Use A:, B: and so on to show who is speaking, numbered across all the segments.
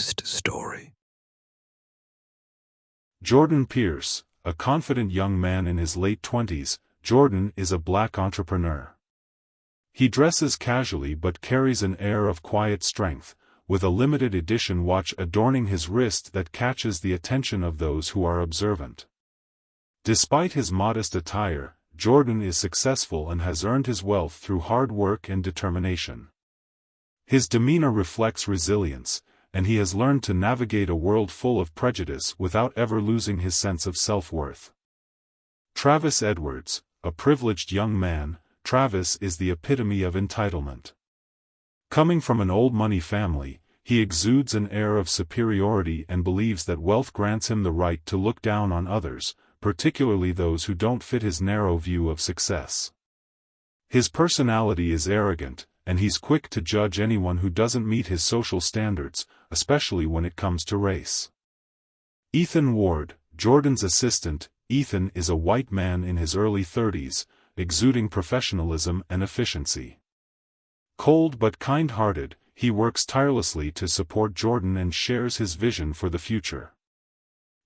A: prejudiced story.
B: Jordan Pierce, a confident young man in his late 20s, Jordan is a black entrepreneur. He dresses casually but carries an air of quiet strength, with a limited edition watch adorning his wrist that catches the attention of those who are observant. Despite his modest attire, Jordan is successful and has earned his wealth through hard work and determination. His demeanor reflects resilience, and he has learned to navigate a world full of prejudice without ever losing his sense of self-worth. Travis Edwards, a privileged young man, Travis is the epitome of entitlement. Coming from an old money family, he exudes an air of superiority and believes that wealth grants him the right to look down on others, particularly those who don't fit his narrow view of success. His personality is arrogant, and he's quick to judge anyone who doesn't meet his social standards, especially when it comes to race. Ethan Ward, Jordan's assistant. Ethan is a white man in his early 30s, exuding professionalism and efficiency. Cold but kind-hearted, he works tirelessly to support Jordan and shares his vision for the future.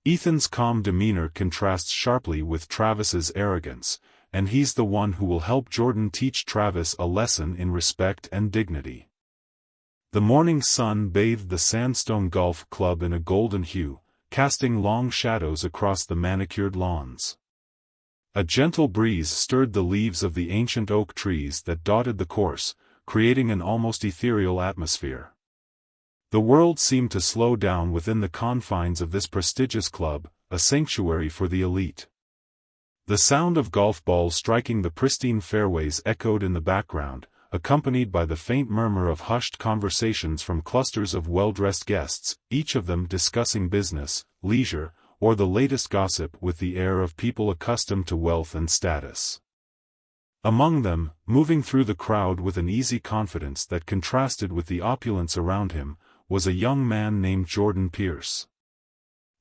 B: Ethan's calm demeanor contrasts sharply with Travis's arrogance, and he's the one who will help Jordan teach Travis a lesson in respect and dignity. The morning sun bathed the Sandstone Golf Club in a golden hue, casting long shadows across the manicured lawns. A gentle breeze stirred the leaves of the ancient oak trees that dotted the course, creating an almost ethereal atmosphere. The world seemed to slow down within the confines of this prestigious club, a sanctuary for the elite. The sound of golf balls striking the pristine fairways echoed in the background, accompanied by the faint murmur of hushed conversations from clusters of well-dressed guests, each of them discussing business, leisure, or the latest gossip with the air of people accustomed to wealth and status. Among them, moving through the crowd with an easy confidence that contrasted with the opulence around him, was a young man named Jordan Pierce.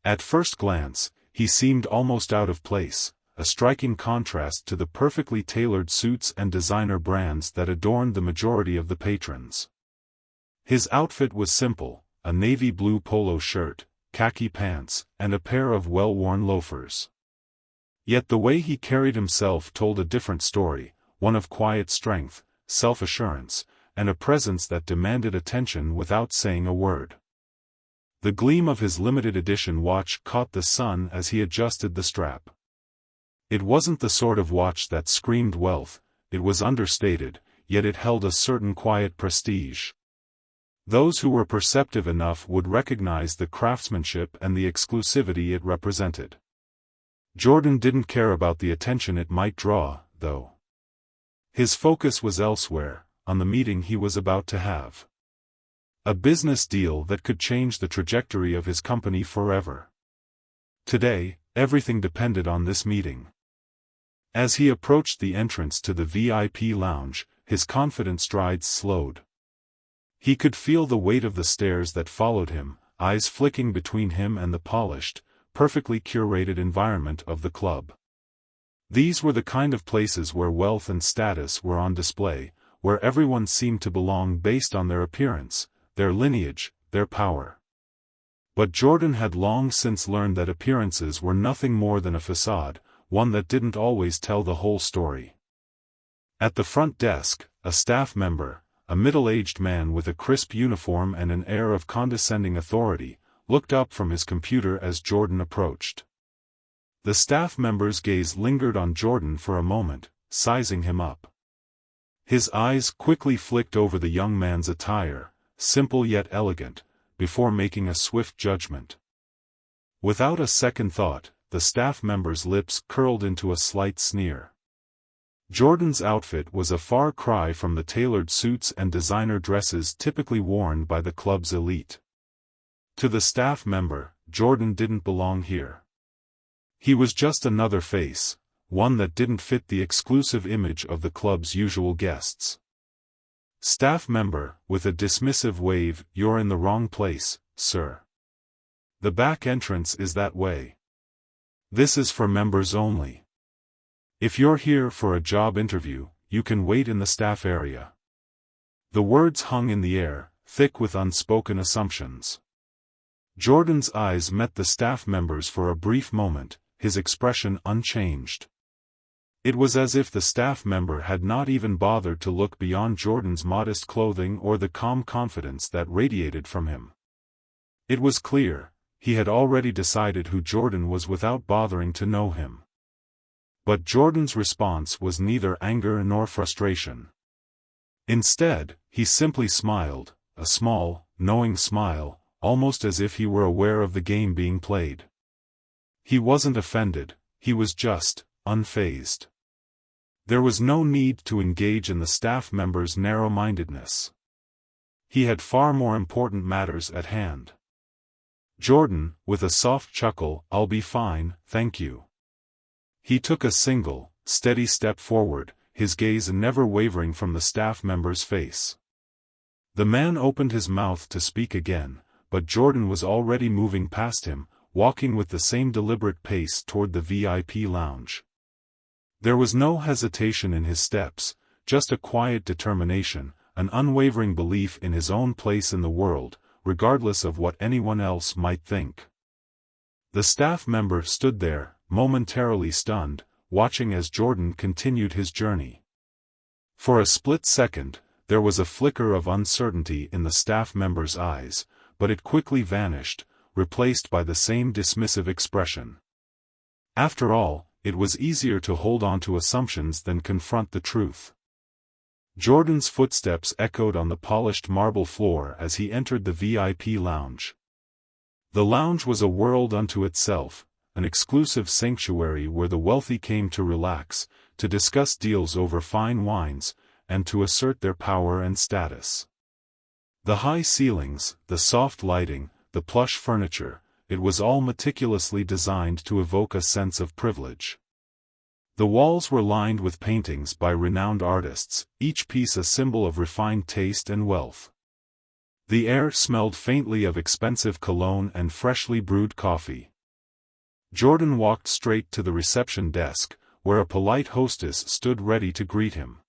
B: At first glance, he seemed almost out of place, a striking contrast to the perfectly tailored suits and designer brands that adorned the majority of the patrons. His outfit was simple, a navy blue polo shirt, khaki pants, and a pair of well-worn loafers. Yet the way he carried himself told a different story, one of quiet strength, self-assurance, and a presence that demanded attention without saying a word. The gleam of his limited edition watch caught the sun as he adjusted the strap. It wasn't the sort of watch that screamed wealth, it was understated, yet it held a certain quiet prestige. Those who were perceptive enough would recognize the craftsmanship and the exclusivity it represented. Jordan didn't care about the attention it might draw, though. His focus was elsewhere, on the meeting he was about to have. A business deal that could change the trajectory of his company forever. Today, everything depended on this meeting. As he approached the entrance to the VIP lounge, his confident strides slowed. He could feel the weight of the stairs that followed him, eyes flicking between him and the polished, perfectly curated environment of the club. These were the kind of places where wealth and status were on display, where everyone seemed to belong based on their appearance, their lineage, their power. But Jordan had long since learned that appearances were nothing more than a facade, one that didn't always tell the whole story. At the front desk, a staff member, a middle-aged man with a crisp uniform and an air of condescending authority, looked up from his computer as Jordan approached. The staff member's gaze lingered on Jordan for a moment, sizing him up. His eyes quickly flicked over the young man's attire, simple yet elegant, before making a swift judgment. Without a second thought, the staff member's lips curled into a slight sneer. Jordan's outfit was a far cry from the tailored suits and designer dresses typically worn by the club's elite. To the staff member, Jordan didn't belong here. He was just another face, one that didn't fit the exclusive image of the club's usual guests. Staff member, with a dismissive wave, "You're in the wrong place, sir. The back entrance is that way. This is for members only. If you're here for a job interview, you can wait in the staff area." The words hung in the air, thick with unspoken assumptions. Jordan's eyes met the staff member's for a brief moment, his expression unchanged. It was as if the staff member had not even bothered to look beyond Jordan's modest clothing or the calm confidence that radiated from him. It was clear, he had already decided who Jordan was without bothering to know him. But Jordan's response was neither anger nor frustration. Instead, he simply smiled, a small, knowing smile, almost as if he were aware of the game being played. He wasn't offended, he was just, unfazed. There was no need to engage in the staff member's narrow-mindedness. He had far more important matters at hand. Jordan, with a soft chuckle, "I'll be fine, thank you." He took a single, steady step forward, his gaze never wavering from the staff member's face. The man opened his mouth to speak again, but Jordan was already moving past him, walking with the same deliberate pace toward the VIP lounge. There was no hesitation in his steps, just a quiet determination, an unwavering belief in his own place in the world, regardless of what anyone else might think. The staff member stood there, momentarily stunned, watching as Jordan continued his journey. For a split second, there was a flicker of uncertainty in the staff member's eyes, but it quickly vanished, replaced by the same dismissive expression. After all, it was easier to hold on to assumptions than confront the truth. Jordan's footsteps echoed on the polished marble floor as he entered the VIP lounge. The lounge was a world unto itself, an exclusive sanctuary where the wealthy came to relax, to discuss deals over fine wines, and to assert their power and status. The high ceilings, the soft lighting, the plush furniture, it was all meticulously designed to evoke a sense of privilege. The walls were lined with paintings by renowned artists, each piece a symbol of refined taste and wealth. The air smelled faintly of expensive cologne and freshly brewed coffee. Jordan walked straight to the reception desk, where a polite hostess stood ready to greet him.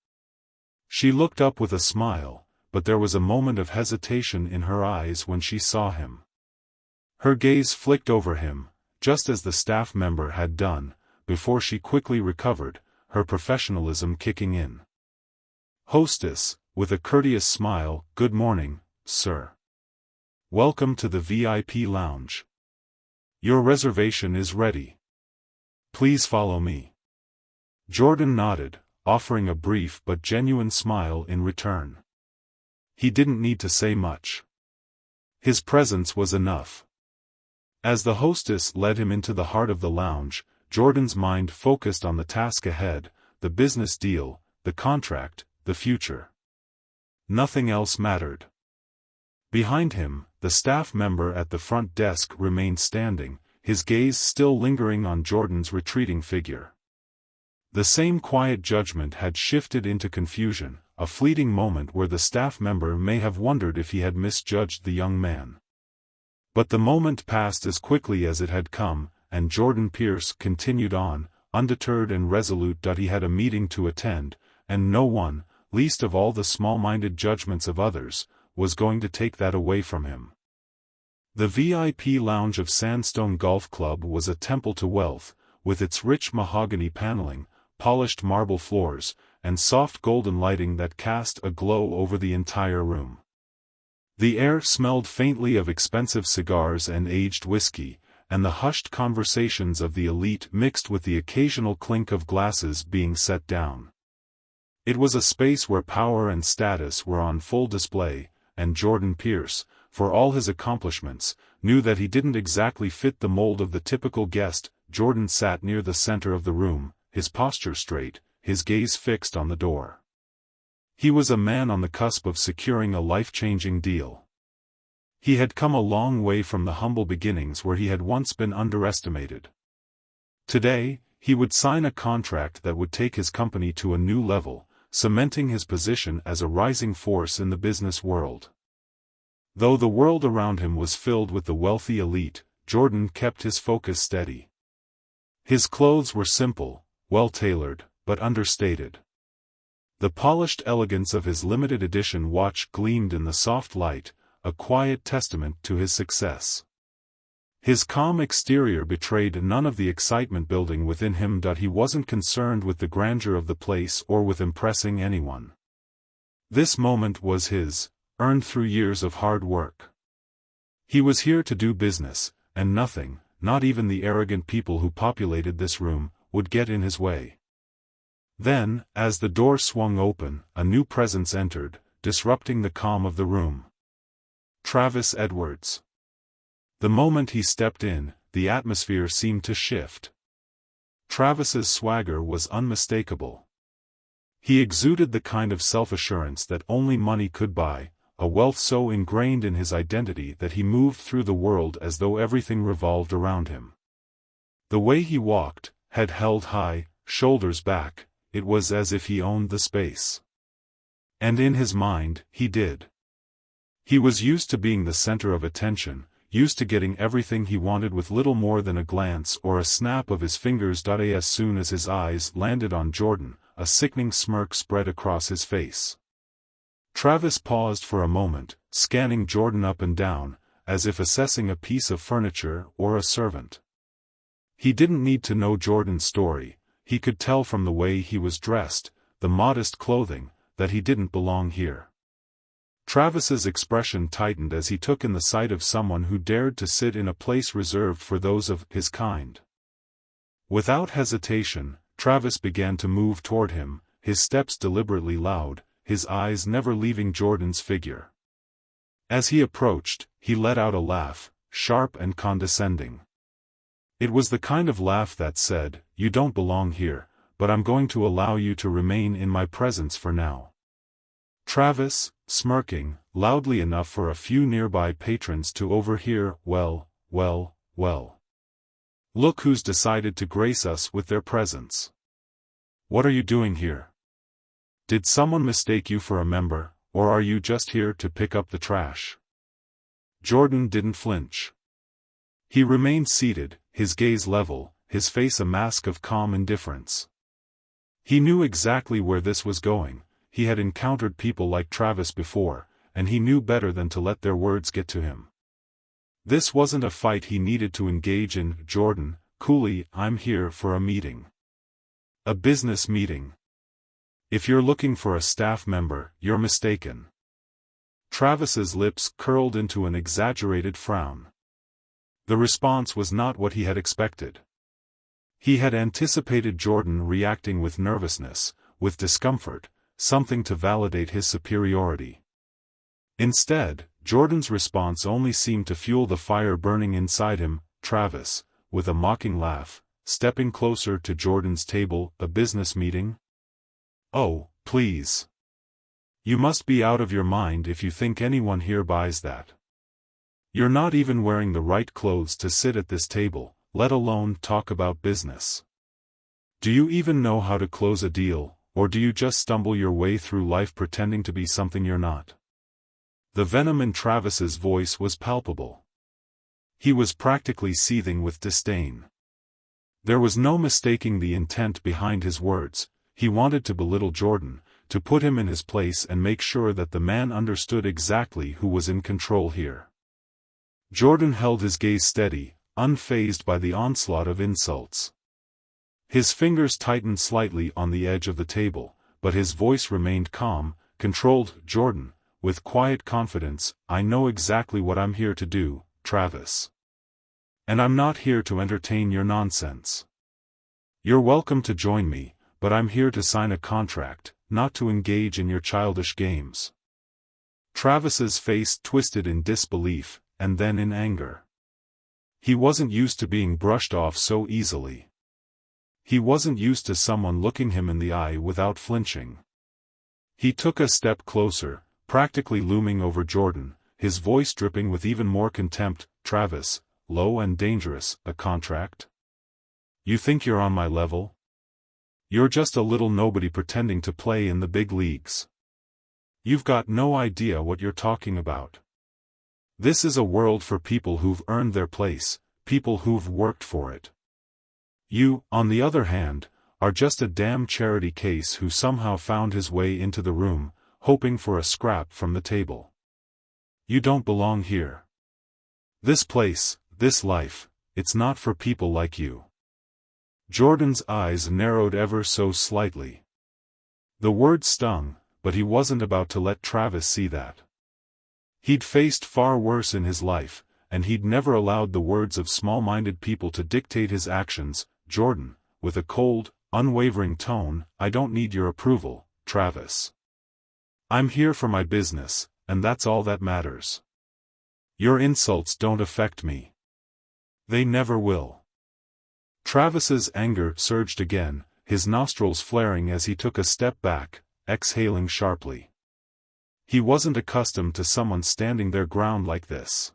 B: She looked up with a smile, but there was a moment of hesitation in her eyes when she saw him. Her gaze flicked over him, just as the staff member had done, before she quickly recovered, her professionalism kicking in. "Hostess," with a courteous smile, "Good morning, sir. Welcome to the VIP lounge. Your reservation is ready. Please follow me." Jordan nodded, offering a brief but genuine smile in return. He didn't need to say much. His presence was enough. As the hostess led him into the heart of the lounge, Jordan's mind focused on the task ahead, the business deal, the contract, the future. Nothing else mattered. Behind him, the staff member at the front desk remained standing, his gaze still lingering on Jordan's retreating figure. The same quiet judgment had shifted into confusion, a fleeting moment where the staff member may have wondered if he had misjudged the young man. But the moment passed as quickly as it had come, and Jordan Pierce continued on, undeterred and resolute that he had a meeting to attend, and no one, least of all the small-minded judgments of others, was going to take that away from him. The VIP lounge of Sandstone Golf Club was a temple to wealth, with its rich mahogany paneling, polished marble floors, and soft golden lighting that cast a glow over the entire room. The air smelled faintly of expensive cigars and aged whiskey, and the hushed conversations of the elite mixed with the occasional clink of glasses being set down. It was a space where power and status were on full display, and Jordan Pierce, for all his accomplishments, knew that he didn't exactly fit the mold of the typical guest. Jordan sat near the center of the room, his posture straight, his gaze fixed on the door. He was a man on the cusp of securing a life-changing deal. He had come a long way from the humble beginnings where he had once been underestimated. Today, he would sign a contract that would take his company to a new level, cementing his position as a rising force in the business world. Though the world around him was filled with the wealthy elite, Jordan kept his focus steady. His clothes were simple, well-tailored, but understated. The polished elegance of his limited edition watch gleamed in the soft light, a quiet testament to his success. His calm exterior betrayed none of the excitement building within him. He wasn't concerned with the grandeur of the place or with impressing anyone. This moment was his, earned through years of hard work. He was here to do business, and nothing, not even the arrogant people who populated this room, would get in his way. Then, as the door swung open, a new presence entered, disrupting the calm of the room. Travis Edwards. The moment he stepped in, the atmosphere seemed to shift. Travis's swagger was unmistakable. He exuded the kind of self-assurance that only money could buy, a wealth so ingrained in his identity that he moved through the world as though everything revolved around him. The way he walked, head held high, shoulders back, it was as if he owned the space. And in his mind, he did. He was used to being the center of attention, used to getting everything he wanted with little more than a glance or a snap of his fingers. As soon as his eyes landed on Jordan, a sickening smirk spread across his face. Travis paused for a moment, scanning Jordan up and down, as if assessing a piece of furniture or a servant. He didn't need to know Jordan's story, he could tell from the way he was dressed, the modest clothing, that he didn't belong here. Travis's expression tightened as he took in the sight of someone who dared to sit in a place reserved for those of his kind. Without hesitation, Travis began to move toward him, his steps deliberately loud, his eyes never leaving Jordan's figure. As he approached, he let out a laugh, sharp and condescending. It was the kind of laugh that said, "You don't belong here, but I'm going to allow you to remain in my presence for now." Travis, smirking, loudly enough for a few nearby patrons to overhear, "Well, well, well. Look who's decided to grace us with their presence. What are you doing here? Did someone mistake you for a member, or are you just here to pick up the trash?" Jordan didn't flinch. He remained seated, his gaze level, his face a mask of calm indifference. He knew exactly where this was going. He had encountered people like Travis before, and he knew better than to let their words get to him. This wasn't a fight he needed to engage in. "Jordan, coolly, I'm here for a meeting. A business meeting. If you're looking for a staff member, you're mistaken." Travis's lips curled into an exaggerated frown. The response was not what he had expected. He had anticipated Jordan reacting with nervousness, with discomfort, something to validate his superiority. Instead, Jordan's response only seemed to fuel the fire burning inside him. Travis, with a mocking laugh, stepping closer to Jordan's table. "A business meeting? Oh, please. You must be out of your mind if you think anyone here buys that. You're not even wearing the right clothes to sit at this table, let alone talk about business. Do you even know how to close a deal, or do you just stumble your way through life pretending to be something you're not?" The venom in Travis's voice was palpable. He was practically seething with disdain. There was no mistaking the intent behind his words. He wanted to belittle Jordan, to put him in his place and make sure that the man understood exactly who was in control here. Jordan held his gaze steady, unfazed by the onslaught of insults. His fingers tightened slightly on the edge of the table, but his voice remained calm, controlled. "Jordan, with quiet confidence, I know exactly what I'm here to do, Travis. And I'm not here to entertain your nonsense. You're welcome to join me, but I'm here to sign a contract, not to engage in your childish games." Travis's face twisted in disbelief, and then in anger. He wasn't used to being brushed off so easily. He wasn't used to someone looking him in the eye without flinching. He took a step closer, practically looming over Jordan, his voice dripping with even more contempt. "Travis, low and dangerous, a contract? You think you're on my level? You're just a little nobody pretending to play in the big leagues. You've got no idea what you're talking about. This is a world for people who've earned their place, people who've worked for it. You, on the other hand, are just a damn charity case who somehow found his way into the room, hoping for a scrap from the table. You don't belong here. This place, this life, it's not for people like you." Jordan's eyes narrowed ever so slightly. The word stung, but he wasn't about to let Travis see that. He'd faced far worse in his life, and he'd never allowed the words of small-minded people to dictate his actions. "Jordan," with a cold, unwavering tone, "I don't need your approval, Travis. I'm here for my business, and that's all that matters. Your insults don't affect me. They never will." Travis's anger surged again, his nostrils flaring as he took a step back, exhaling sharply. He wasn't accustomed to someone standing their ground like this.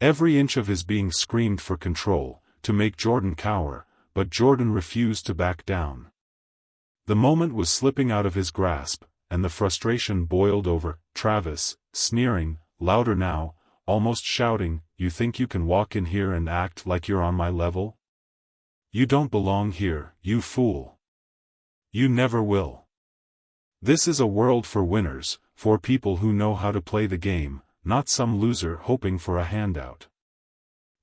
B: Every inch of his being screamed for control, to make Jordan cower, but Jordan refused to back down. The moment was slipping out of his grasp, and the frustration boiled over. Travis, sneering, louder now, almost shouting, "You think you can walk in here and act like you're on my level? You don't belong here, you fool. You never will. This is a world for winners, for people who know how to play the game, not some loser hoping for a handout.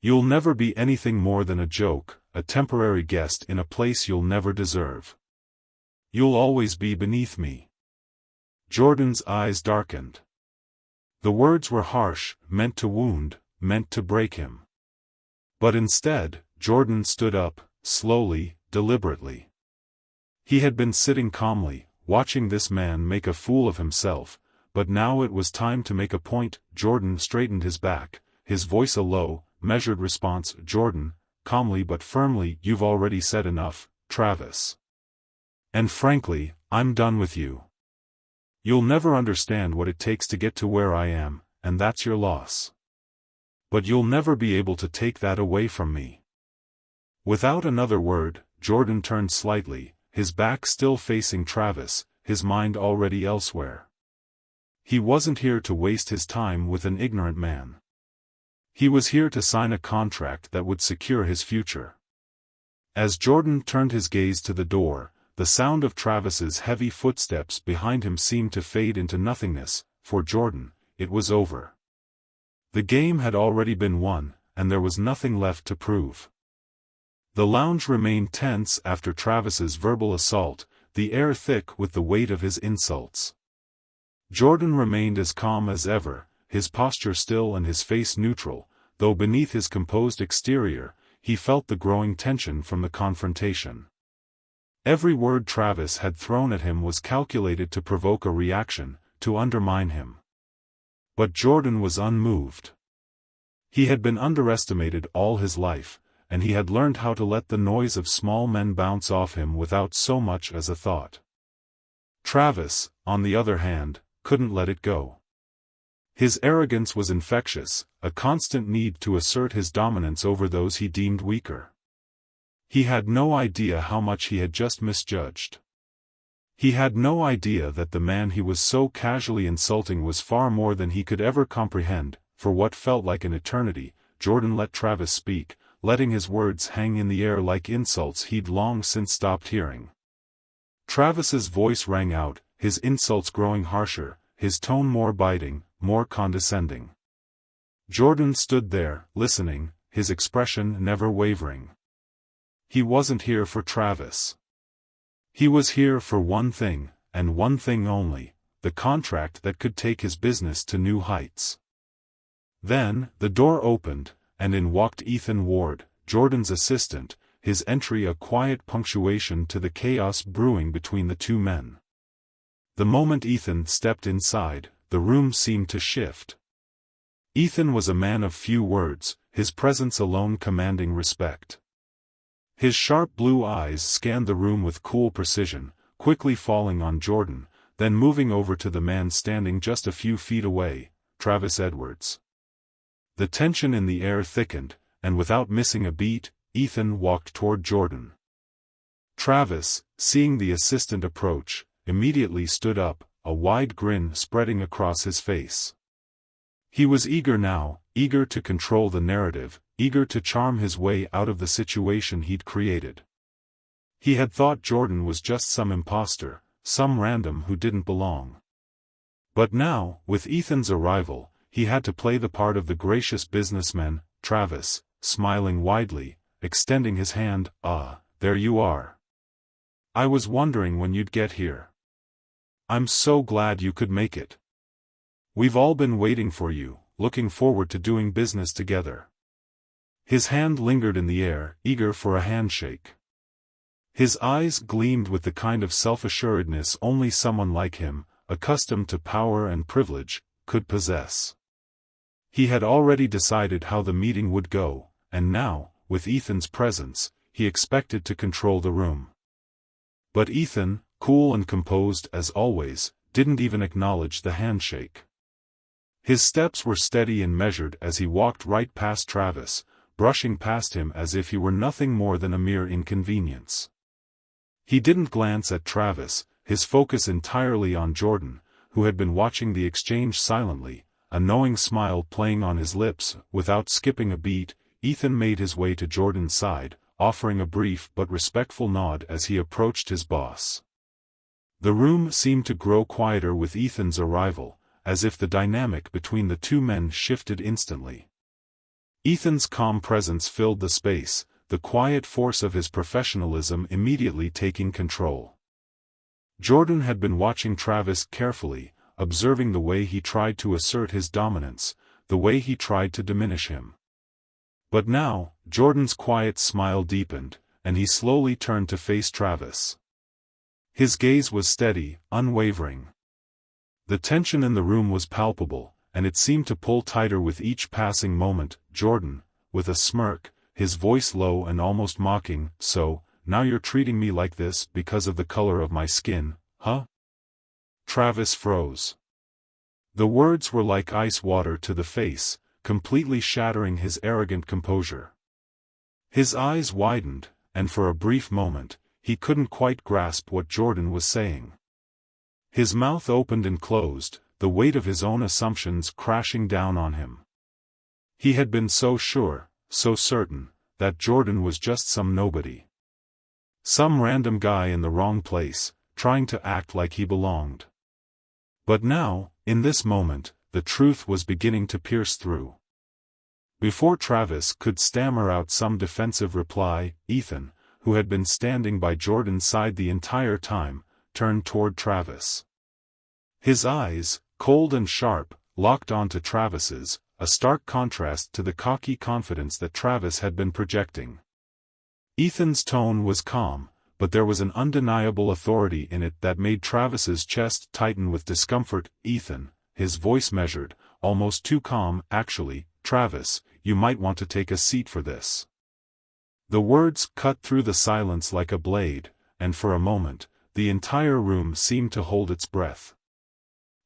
B: You'll never be anything more than a joke, a temporary guest in a place you'll never deserve. You'll always be beneath me." Jordan's eyes darkened. The words were harsh, meant to wound, meant to break him. But instead, Jordan stood up, slowly, deliberately. He had been sitting calmly, watching this man make a fool of himself, but now it was time to make a point. Jordan straightened his back, his voice a low, measured response. "Jordan," calmly but firmly, "you've already said enough, Travis. And frankly, I'm done with you. You'll never understand what it takes to get to where I am, and that's your loss. But you'll never be able to take that away from me." Without another word, Jordan turned slightly, his back still facing Travis, his mind already elsewhere. He wasn't here to waste his time with an ignorant man. He was here to sign a contract that would secure his future. As Jordan turned his gaze to the door, the sound of Travis's heavy footsteps behind him seemed to fade into nothingness. For Jordan, it was over. The game had already been won, and there was nothing left to prove. The lounge remained tense after Travis's verbal assault, the air thick with the weight of his insults. Jordan remained as calm as ever, his posture still and his face neutral, though beneath his composed exterior, he felt the growing tension from the confrontation. Every word Travis had thrown at him was calculated to provoke a reaction, to undermine him. But Jordan was unmoved. He had been underestimated all his life, and he had learned how to let the noise of small men bounce off him without so much as a thought. Travis, on the other hand, couldn't let it go. His arrogance was infectious, a constant need to assert his dominance over those he deemed weaker. He had no idea how much he had just misjudged. He had no idea that the man he was so casually insulting was far more than he could ever comprehend. For what felt like an eternity, Jordan let Travis speak, letting his words hang in the air like insults he'd long since stopped hearing. Travis's voice rang out, his insults growing harsher, his tone more biting, more condescending. Jordan stood there, listening, his expression never wavering. He wasn't here for Travis. He was here for one thing, and one thing only, the contract that could take his business to new heights. Then, the door opened, and in walked Ethan Ward, Jordan's assistant, his entry a quiet punctuation to the chaos brewing between the two men. The moment Ethan stepped inside, the room seemed to shift. Ethan was a man of few words, his presence alone commanding respect. His sharp blue eyes scanned the room with cool precision, quickly falling on Jordan, then moving over to the man standing just a few feet away, Travis Edwards. The tension in the air thickened, and without missing a beat, Ethan walked toward Jordan. Travis, seeing the assistant approach, immediately stood up, a wide grin spreading across his face. He was eager now, eager to control the narrative, eager to charm his way out of the situation he'd created. He had thought Jordan was just some imposter, some random who didn't belong. But now, with Ethan's arrival, he had to play the part of the gracious businessman, Travis, smiling widely, extending his hand. "Ah, there you are. I was wondering when you'd get here. I'm so glad you could make it. We've all been waiting for you, looking forward to doing business together." His hand lingered in the air, eager for a handshake. His eyes gleamed with the kind of self-assuredness only someone like him, accustomed to power and privilege, could possess. He had already decided how the meeting would go, and now, with Ethan's presence, he expected to control the room. But Ethan, cool and composed as always, didn't even acknowledge the handshake. His steps were steady and measured as he walked right past Travis, brushing past him as if he were nothing more than a mere inconvenience. He didn't glance at Travis, his focus entirely on Jordan, who had been watching the exchange silently, a knowing smile playing on his lips. Without skipping a beat, Ethan made his way to Jordan's side, offering a brief but respectful nod as he approached his boss. The room seemed to grow quieter with Ethan's arrival, as if the dynamic between the two men shifted instantly. Ethan's calm presence filled the space, the quiet force of his professionalism immediately taking control. Jordan had been watching Travis carefully, observing the way he tried to assert his dominance, the way he tried to diminish him. But now, Jordan's quiet smile deepened, and he slowly turned to face Travis. His gaze was steady, unwavering. The tension in the room was palpable, and it seemed to pull tighter with each passing moment. "Jordan," with a smirk, his voice low and almost mocking, "So, now you're treating me like this because of the color of my skin, huh?" Travis froze. The words were like ice water to the face, completely shattering his arrogant composure. His eyes widened, and for a brief moment, he couldn't quite grasp what Jordan was saying. His mouth opened and closed, the weight of his own assumptions crashing down on him. He had been so sure, so certain, that Jordan was just some nobody. Some random guy in the wrong place, trying to act like he belonged. But now, in this moment, the truth was beginning to pierce through. Before Travis could stammer out some defensive reply, Ethan, who had been standing by Jordan's side the entire time, turned toward Travis. His eyes, cold and sharp, locked onto Travis's, a stark contrast to the cocky confidence that Travis had been projecting. Ethan's tone was calm, but there was an undeniable authority in it that made Travis's chest tighten with discomfort. "Ethan," his voice measured, almost too calm. "Actually, Travis, you might want to take a seat for this." The words cut through the silence like a blade, and for a moment, the entire room seemed to hold its breath.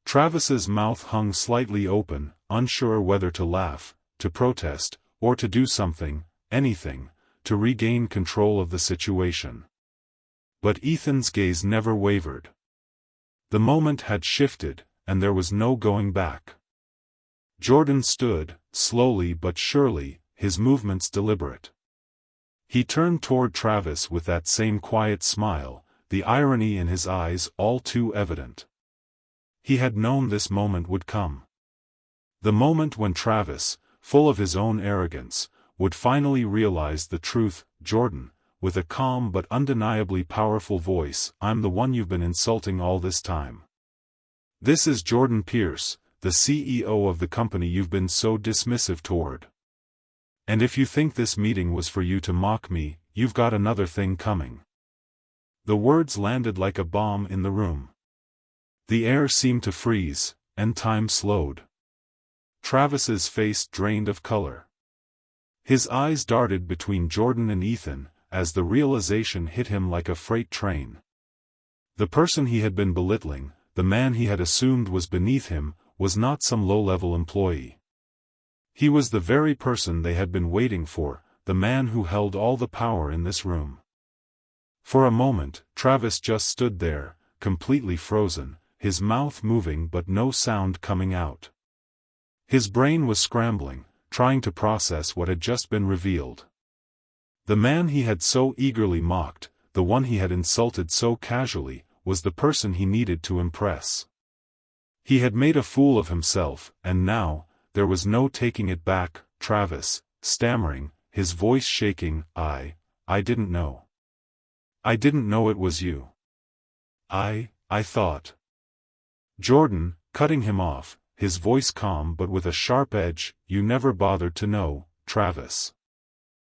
B: Travis's mouth hung slightly open, unsure whether to laugh, to protest, or to do something, anything, to regain control of the situation. But Ethan's gaze never wavered. The moment had shifted, and there was no going back. Jordan stood, slowly but surely, his movements deliberate. He turned toward Travis with that same quiet smile, the irony in his eyes all too evident. He had known this moment would come. The moment when Travis, full of his own arrogance, would finally realize the truth. "Jordan," with a calm but undeniably powerful voice, "I'm the one you've been insulting all this time. This is Jordan Pierce, the CEO of the company you've been so dismissive toward. And if you think this meeting was for you to mock me, you've got another thing coming." The words landed like a bomb in the room. The air seemed to freeze, and time slowed. Travis's face drained of color. His eyes darted between Jordan and Ethan, as the realization hit him like a freight train. The person he had been belittling, the man he had assumed was beneath him, was not some low-level employee. He was the very person they had been waiting for, the man who held all the power in this room. For a moment, Travis just stood there, completely frozen, his mouth moving but no sound coming out. His brain was scrambling, trying to process what had just been revealed. The man he had so eagerly mocked, the one he had insulted so casually, was the person he needed to impress. He had made a fool of himself, and now, there was no taking it back. "Travis," stammering, his voice shaking, I didn't know. I didn't know it was you. I thought. Jordan, cutting him off, his voice calm but with a sharp edge, you never bothered to know, Travis.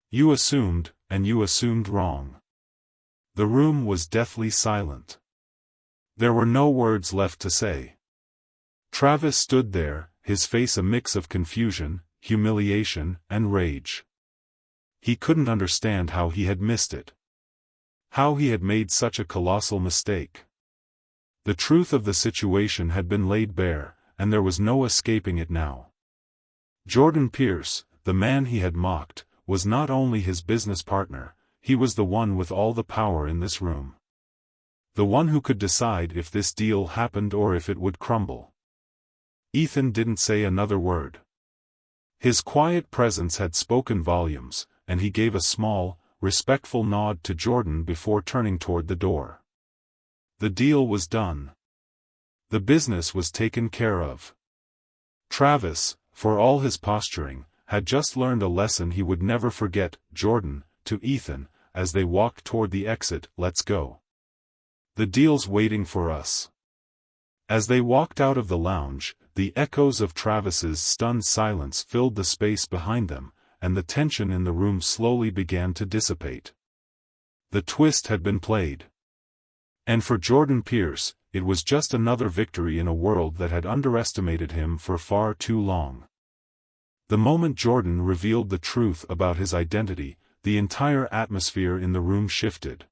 B: You assumed, and you assumed wrong. The room was deathly silent. There were no words left to say. Travis stood there, his face a mix of confusion, humiliation, and rage. He couldn't understand how he had missed it. How he had made such a colossal mistake. The truth of the situation had been laid bare, and there was no escaping it now. Jordan Pierce, the man he had mocked, was not only his business partner, he was the one with all the power in this room. The one who could decide if this deal happened or if it would crumble. Ethan didn't say another word. His quiet presence had spoken volumes, and he gave a small, respectful nod to Jordan before turning toward the door. The deal was done. The business was taken care of. Travis, for all his posturing, had just learned a lesson he would never forget. Jordan, to Ethan, as they walked toward the exit, let's go. The deal's waiting for us. As they walked out of the lounge, the echoes of Travis's stunned silence filled the space behind them, and the tension in the room slowly began to dissipate. The twist had been played. And for Jordan Pierce, it was just another victory in a world that had underestimated him for far too long. The moment Jordan revealed the truth about his identity, the entire atmosphere in the room shifted.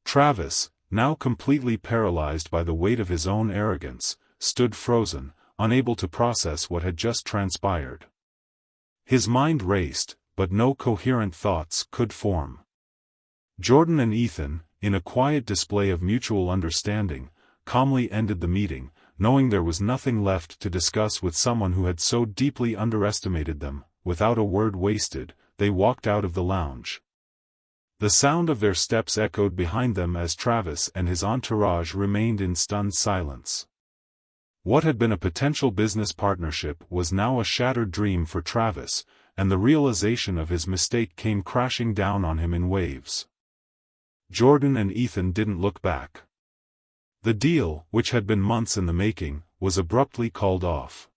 B: Travis, now completely paralyzed by the weight of his own arrogance, stood frozen, unable to process what had just transpired. His mind raced, but no coherent thoughts could form. Jordan and Ethan, in a quiet display of mutual understanding, calmly ended the meeting, knowing there was nothing left to discuss with someone who had so deeply underestimated them. Without a word wasted, they walked out of the lounge. The sound of their steps echoed behind them as Travis and his entourage remained in stunned silence. What had been a potential business partnership was now a shattered dream for Travis, and the realization of his mistake came crashing down on him in waves. Jordan and Ethan didn't look back. The deal, which had been months in the making, was abruptly called off.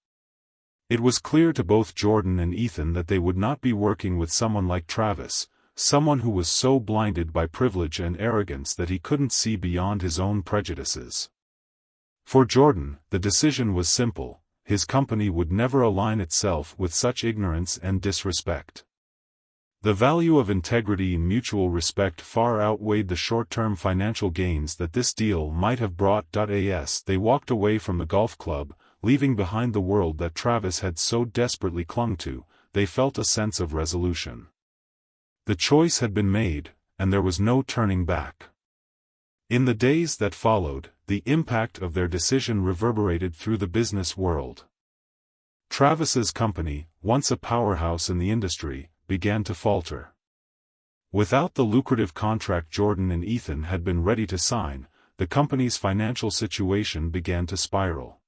B: It was clear to both Jordan and Ethan that they would not be working with someone like Travis, someone who was so blinded by privilege and arrogance that he couldn't see beyond his own prejudices. For Jordan, the decision was simple: his company would never align itself with such ignorance and disrespect. The value of integrity and mutual respect far outweighed the short-term financial gains that this deal might have brought. As they walked away from the golf club, leaving behind the world that Travis had so desperately clung to, they felt a sense of resolution. The choice had been made, and there was no turning back. In the days that followed, the impact of their decision reverberated through the business world. Travis's company, once a powerhouse in the industry, began to falter. Without the lucrative contract Jordan and Ethan had been ready to sign, the company's financial situation began to spiral.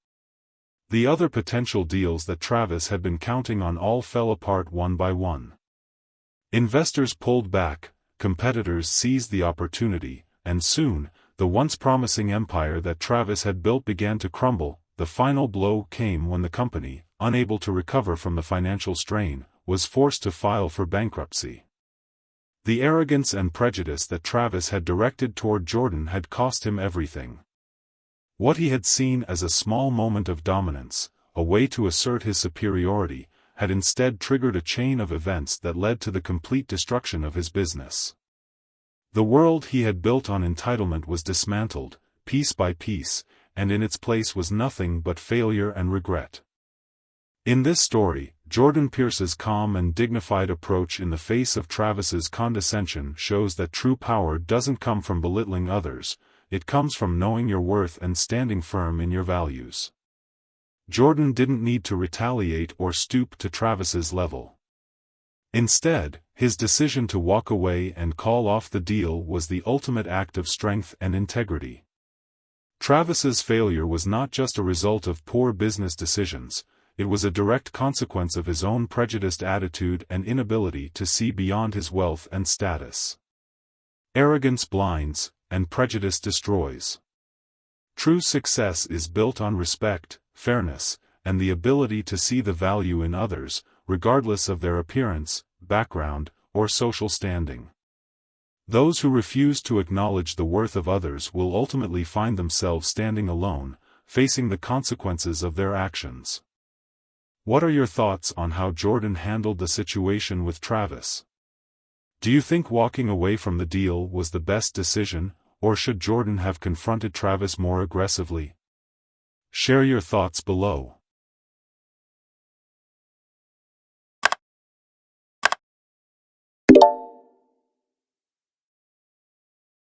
B: The other potential deals that Travis had been counting on all fell apart one by one. Investors pulled back, competitors seized the opportunity, and soon, the once promising empire that Travis had built began to crumble. The final blow came when the company, unable to recover from the financial strain, was forced to file for bankruptcy. The arrogance and prejudice that Travis had directed toward Jordan had cost him everything. What he had seen as a small moment of dominance, a way to assert his superiority, had instead triggered a chain of events that led to the complete destruction of his business. The world he had built on entitlement was dismantled, piece by piece, and in its place was nothing but failure and regret. In this story, Jordan Pierce's calm and dignified approach in the face of Travis's condescension shows that true power doesn't come from belittling others, it comes from knowing your worth and standing firm in your values. Jordan didn't need to retaliate or stoop to Travis's level. Instead, his decision to walk away and call off the deal was the ultimate act of strength and integrity. Travis's failure was not just a result of poor business decisions, it was a direct consequence of his own prejudiced attitude and inability to see beyond his wealth and status. Arrogance blinds, and prejudice destroys. True success is built on respect, fairness, and the ability to see the value in others, regardless of their appearance, background, or social standing. Those who refuse to acknowledge the worth of others will ultimately find themselves standing alone, facing the consequences of their actions. What are your thoughts on how Jordan handled the situation with Travis? Do you think walking away from the deal was the best decision, or should Jordan have confronted Travis more aggressively? Share your thoughts below.